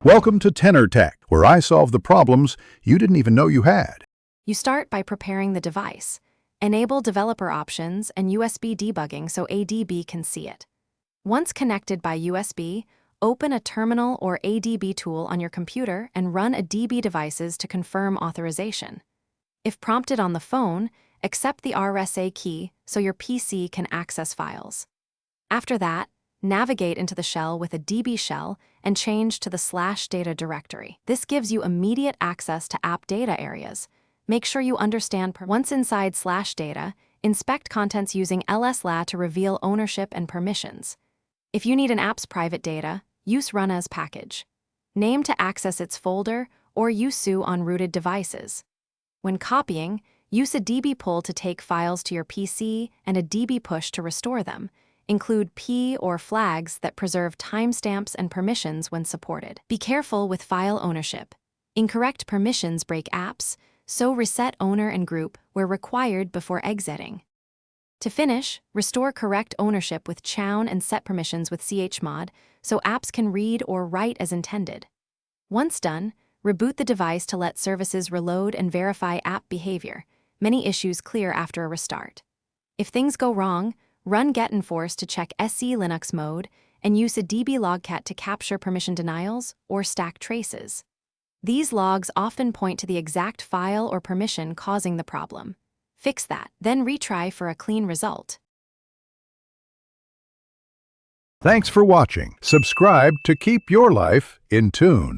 Welcome to Tenor Tech, where I solve the problems you didn't even know you had. You start by preparing the device. Enable developer options and USB debugging so ADB can see it. Once connected by USB, open a terminal or ADB tool on your computer and run a DB devices to confirm authorization. If prompted on the phone, accept the RSA key so your PC can access files. After that, navigate into the shell with a DB shell and change to the /data directory. This gives you immediate access to app data areas. Make sure you understand once inside /data, inspect contents using lsla to reveal ownership and permissions. If you need an app's private data, use run as package. Name to access its folder or use su on rooted devices. When copying, use a DB pull to take files to your PC and a DB push to restore them. Include P or flags that preserve timestamps and permissions when supported. Be careful with file ownership. Incorrect permissions break apps, so reset owner and group where required before exiting. To finish, restore correct ownership with chown and set permissions with chmod so apps can read or write as intended. Once done, reboot the device to let services reload and verify app behavior. Many issues clear after a restart. If things go wrong, run get-enforce to check SE Linux mode and use a DB logcat to capture permission denials or stack traces. These logs often point to the exact file or permission causing the problem. Fix that, then retry for a clean result. Thanks for watching. Subscribe to keep your life in tune.